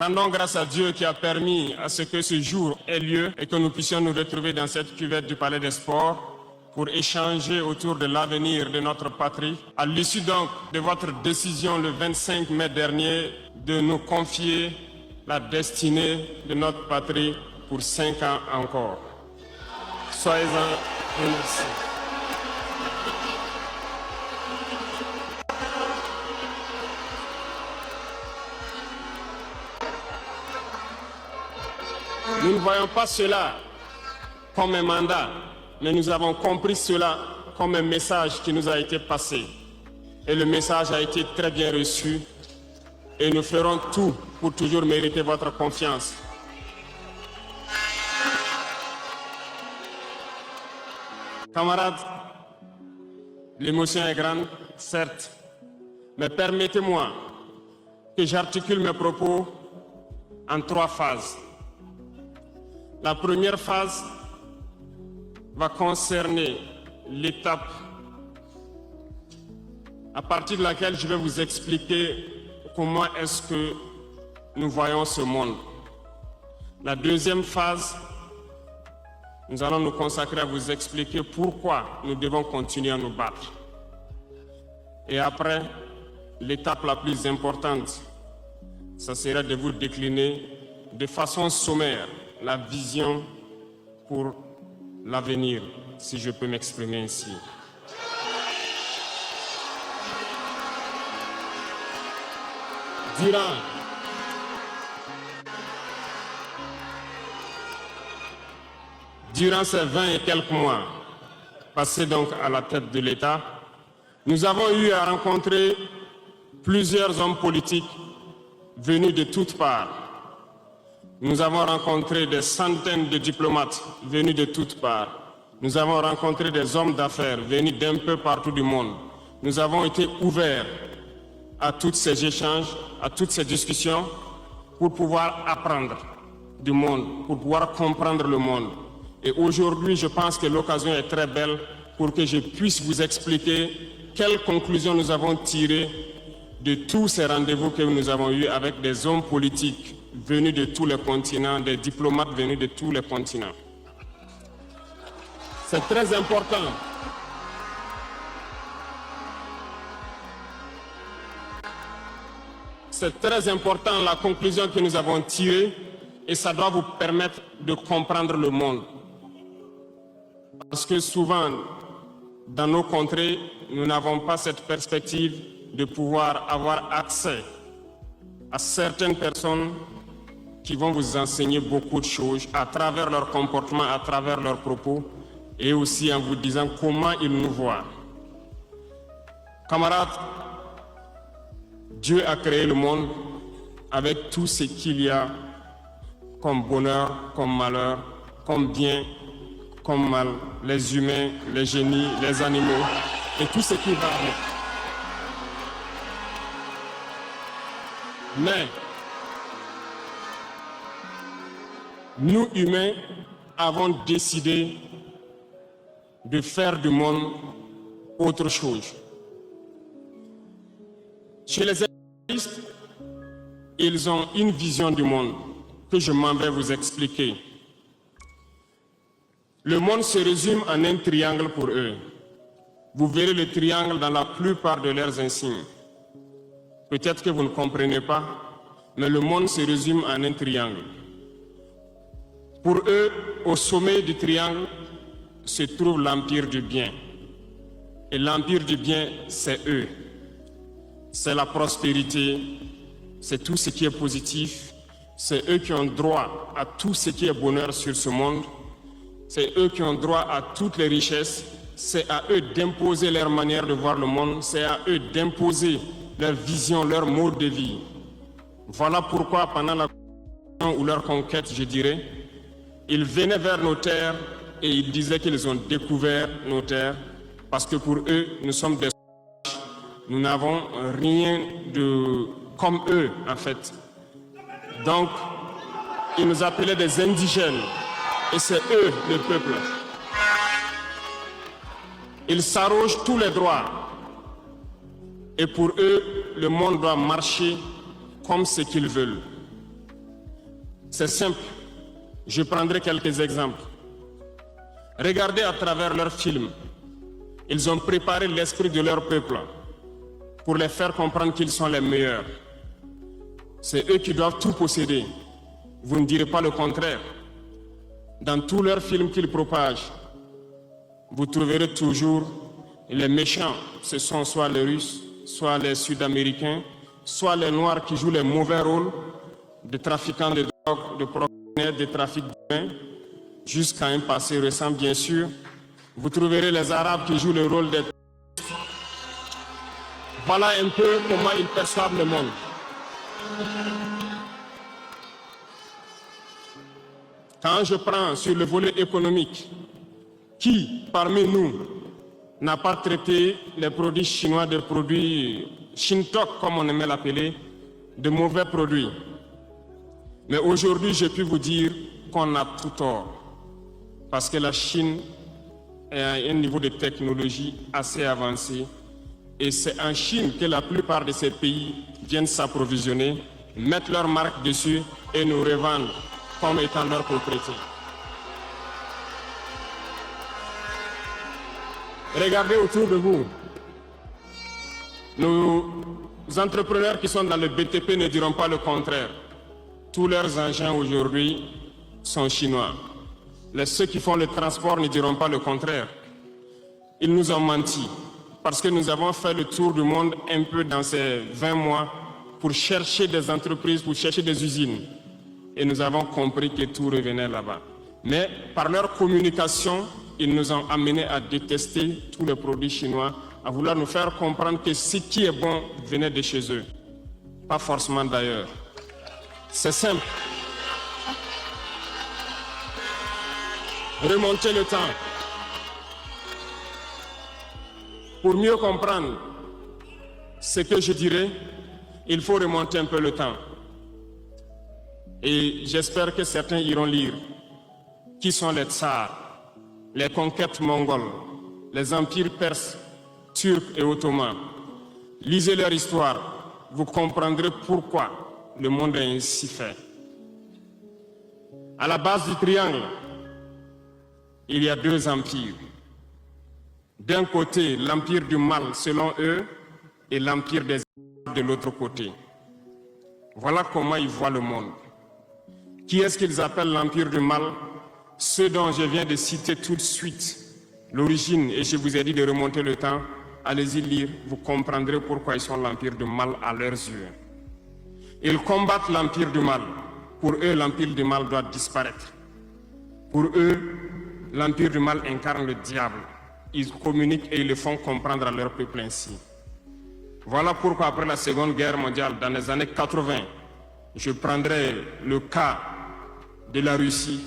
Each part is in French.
Rendons grâce à Dieu qui a permis à ce que ce jour ait lieu et que nous puissions nous retrouver dans cette cuvette du Palais des Sports pour échanger autour de l'avenir de notre patrie. À l'issue donc de votre décision le 25 mai dernier de nous confier la destinée de notre patrie pour 5 ans encore. Soyez-en remerciés. Nous ne voyons pas cela comme un mandat, mais nous avons compris cela comme un message qui nous a été passé. Et le message a été très bien reçu et nous ferons tout pour toujours mériter votre confiance. Camarades, l'émotion est grande, certes, mais permettez-moi que j'articule mes propos en 3 phases. La première phase va concerner l'étape à partir de laquelle je vais vous expliquer comment est-ce que nous voyons ce monde. La deuxième phase, nous allons nous consacrer à vous expliquer pourquoi nous devons continuer à nous battre. Et après, l'étape la plus importante, ça sera de vous décliner de façon sommaire la vision pour l'avenir, si je peux m'exprimer ainsi. Durant ces 20 et quelques mois passés donc à la tête de l'État, nous avons eu à rencontrer plusieurs hommes politiques venus de toutes parts. Nous avons rencontré des centaines de diplomates venus de toutes parts. Nous avons rencontré des hommes d'affaires venus d'un peu partout du monde. Nous avons été ouverts à tous ces échanges, à toutes ces discussions pour pouvoir apprendre du monde, pour pouvoir comprendre le monde. Et aujourd'hui, je pense que l'occasion est très belle pour que je puisse vous expliquer quelles conclusions nous avons tirées de tous ces rendez-vous que nous avons eus avec des hommes politiques venus de tous les continents, des diplomates venus de tous les continents. C'est très important. C'est très important la conclusion que nous avons tirée et ça doit vous permettre de comprendre le monde. Parce que souvent, dans nos contrées, nous n'avons pas cette perspective de pouvoir avoir accès à certaines personnes qui vont vous enseigner beaucoup de choses à travers leur comportement, à travers leurs propos et aussi en vous disant comment ils nous voient. Camarades, Dieu a créé le monde avec tout ce qu'il y a comme bonheur, comme malheur, comme bien, comme mal, les humains, les génies, les animaux et tout ce qui va avec. Mais nous, humains, avons décidé de faire du monde autre chose. Chez les économistes, ils ont une vision du monde que je m'en vais vous expliquer. Le monde se résume en un triangle pour eux. Vous verrez le triangle dans la plupart de leurs insignes. Peut-être que vous ne comprenez pas, mais le monde se résume en un triangle. Pour eux, au sommet du triangle, se trouve l'empire du bien. Et l'empire du bien, c'est eux. C'est la prospérité, c'est tout ce qui est positif. C'est eux qui ont droit à tout ce qui est bonheur sur ce monde. C'est eux qui ont droit à toutes les richesses. C'est à eux d'imposer leur manière de voir le monde. C'est à eux d'imposer leur vision, leur mode de vie. Voilà pourquoi pendant la ou leur conquête, je dirais, ils venaient vers nos terres et ils disaient qu'ils ont découvert nos terres parce que pour eux, nous sommes des sauvages. Nous n'avons rien de comme eux, en fait. Donc, ils nous appelaient des indigènes et c'est eux, le peuple. Ils s'arrogent tous les droits et pour eux, le monde doit marcher comme ce qu'ils veulent. C'est simple, je prendrai quelques exemples. Regardez à travers leurs films, ils ont préparé l'esprit de leur peuple pour les faire comprendre qu'ils sont les meilleurs. C'est eux qui doivent tout posséder. Vous ne direz pas le contraire. Dans tous leurs films qu'ils propagent, vous trouverez toujours les méchants. Ce sont soit les Russes, soit les Sud-Américains, soit les Noirs qui jouent les mauvais rôles de trafiquants de drogue, de proxénètes, de trafic d'humains, jusqu'à un passé récent bien sûr. Vous trouverez les Arabes qui jouent le rôle des... Voilà un peu comment ils perçoivent le monde. Quand je prends sur le volet économique, qui parmi nous n'a pas traité les produits chinois de produits Shintok, comme on aimait l'appeler, de mauvais produits? Mais aujourd'hui, je peux vous dire qu'on a tout tort. Parce que la Chine est à un niveau de technologie assez avancé. Et c'est en Chine que la plupart de ces pays viennent s'approvisionner, mettre leur marque dessus et nous revendent comme étant leur propriété. Regardez autour de vous. Nos entrepreneurs qui sont dans le BTP ne diront pas le contraire. Tous leurs engins aujourd'hui sont chinois. Ceux qui font le transport ne diront pas le contraire. Ils nous ont menti parce que nous avons fait le tour du monde un peu dans ces 20 mois pour chercher des entreprises, pour chercher des usines. Et nous avons compris que tout revenait là-bas. Mais par leur communication, ils nous ont amenés à détester tous les produits chinois, à vouloir nous faire comprendre que ce qui est bon venait de chez eux, pas forcément d'ailleurs. C'est simple. Remonter le temps. Pour mieux comprendre ce que je dirais, il faut remonter un peu le temps. Et j'espère que certains iront lire qui sont les tsars, les conquêtes mongoles, les empires perses, turcs et ottomans. Lisez leur histoire, vous comprendrez pourquoi le monde est ainsi fait. À la base du triangle, il y a deux empires. D'un côté, l'empire du mal selon eux et l'empire des de l'autre côté. Voilà comment ils voient le monde. Qui est-ce qu'ils appellent l'empire du mal? Ceux dont je viens de citer tout de suite l'origine, et je vous ai dit de remonter le temps. Allez-y lire, vous comprendrez pourquoi ils sont l'empire du mal à leurs yeux. Ils combattent l'empire du mal. Pour eux, l'empire du mal doit disparaître. Pour eux, l'empire du mal incarne le diable. Ils communiquent et ils le font comprendre à leur peuple ainsi. Voilà pourquoi après la Seconde Guerre mondiale, dans les années 80, je prendrai le cas de la Russie,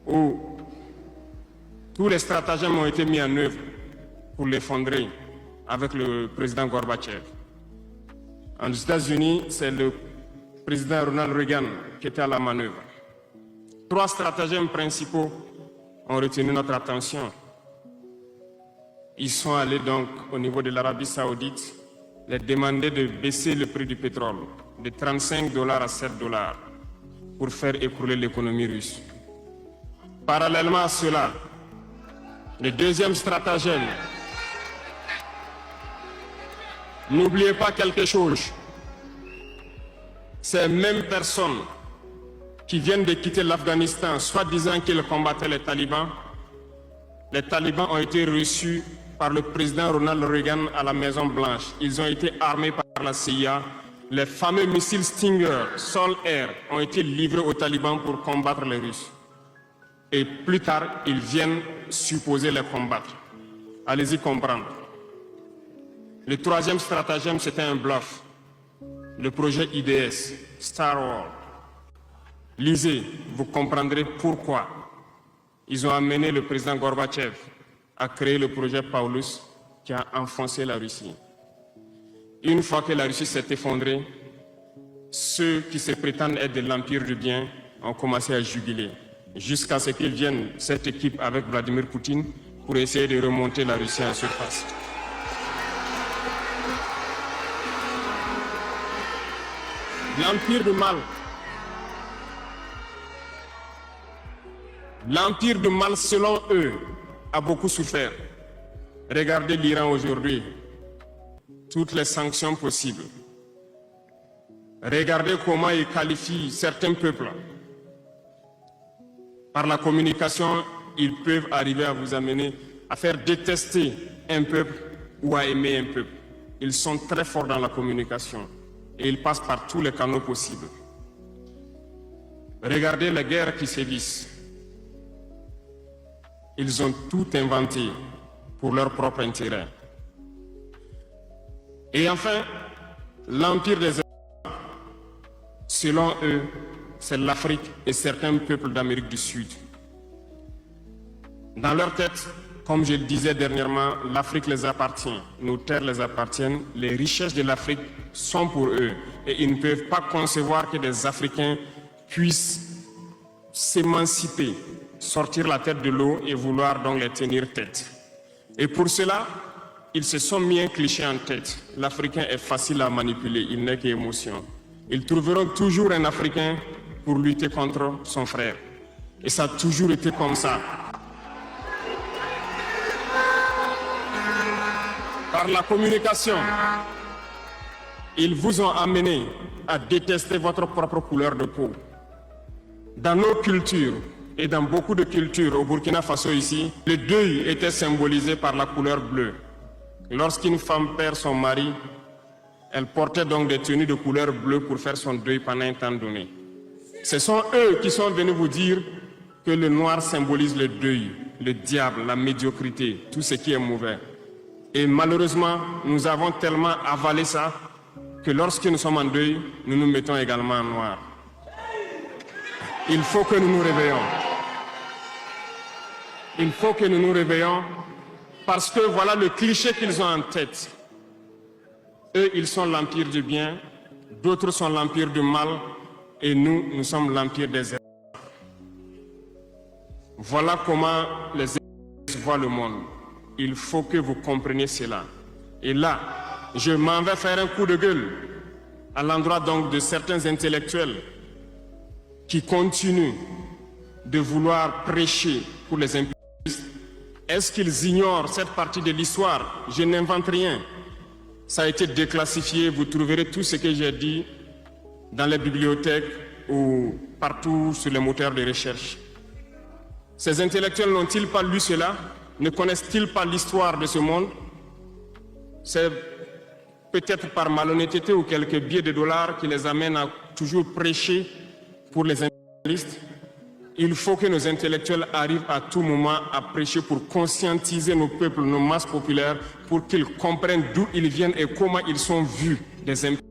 où tous les stratagèmes ont été mis en œuvre pour l'effondrer avec le président Gorbatchev. En États-Unis, c'est le président Ronald Reagan qui était à la manœuvre. Trois stratagèmes principaux ont retenu notre attention. Ils sont allés donc au niveau de l'Arabie Saoudite les demander de baisser le prix du pétrole de 35 $ à 7 $ pour faire écrouler l'économie russe. Parallèlement à cela, le deuxième stratagème, n'oubliez pas quelque chose, ces mêmes personnes qui viennent de quitter l'Afghanistan, soi-disant qu'ils combattaient les talibans ont été reçus par le président Ronald Reagan à la Maison Blanche. Ils ont été armés par la CIA. Les fameux missiles Stinger, Sol-Air, ont été livrés aux talibans pour combattre les Russes. Et plus tard, ils viennent supposer les combattre. Allez-y comprendre. Le troisième stratagème, c'était un bluff. Le projet IDS, Star Wars. Lisez, vous comprendrez pourquoi ils ont amené le président Gorbatchev à créer le projet Paulus qui a enfoncé la Russie. Une fois que la Russie s'est effondrée, ceux qui se prétendent être de l'empire du bien ont commencé à juguler, jusqu'à ce qu'ils viennent, cette équipe avec Vladimir Poutine, pour essayer de remonter la Russie en surface. L'empire du mal L'empire du mal, selon eux, a beaucoup souffert. Regardez l'Iran aujourd'hui, toutes les sanctions possibles. Regardez comment ils qualifient certains peuples. Par la communication, ils peuvent arriver à vous amener à faire détester un peuple ou à aimer un peuple. Ils sont très forts dans la communication et ils passent par tous les canaux possibles. Regardez les guerres qui sévissent. Ils ont tout inventé pour leur propre intérêt. Et enfin, l'empire des États, selon eux, c'est l'Afrique et certains peuples d'Amérique du Sud. Dans leur tête, comme je le disais dernièrement, l'Afrique les appartient, nos terres les appartiennent, les richesses de l'Afrique sont pour eux et ils ne peuvent pas concevoir que des Africains puissent s'émanciper, sortir la tête de l'eau et vouloir donc les tenir tête. Et pour cela, ils se sont mis un cliché en tête. L'Africain est facile à manipuler, il n'est qu'émotion. Ils trouveront toujours un Africain pour lutter contre son frère. Et ça a toujours été comme ça. Par la communication, ils vous ont amené à détester votre propre couleur de peau. Dans nos cultures et dans beaucoup de cultures, au Burkina Faso ici, le deuil était symbolisé par la couleur bleue. Lorsqu'une femme perd son mari, elle portait donc des tenues de couleur bleue pour faire son deuil pendant un temps donné. Ce sont eux qui sont venus vous dire que le noir symbolise le deuil, le diable, la médiocrité, tout ce qui est mauvais. Et malheureusement, nous avons tellement avalé ça que lorsque nous sommes en deuil, nous nous mettons également en noir. Il faut que nous nous réveillons. Il faut que nous nous réveillons parce que voilà le cliché qu'ils ont en tête. Eux, ils sont l'empire du bien, d'autres sont l'empire du mal et nous, nous sommes l'empire des erreurs. Voilà comment les États voient le monde. Il faut que vous compreniez cela. Et là, je m'en vais faire un coup de gueule à l'endroit donc de certains intellectuels qui continuent de vouloir prêcher pour les impérialistes. Est-ce qu'ils ignorent cette partie de l'histoire? Je n'invente rien. Ça a été déclassifié. Vous trouverez tout ce que j'ai dit dans les bibliothèques ou partout sur les moteurs de recherche. Ces intellectuels n'ont-ils pas lu cela? Ne connaissent-ils pas l'histoire de ce monde? C'est peut-être par malhonnêteté ou quelques billets de dollars qui les amènent à toujours prêcher pour les impérialistes. Il faut que nos intellectuels arrivent à tout moment à prêcher pour conscientiser nos peuples, nos masses populaires, pour qu'ils comprennent d'où ils viennent et comment ils sont vus des impérialistes.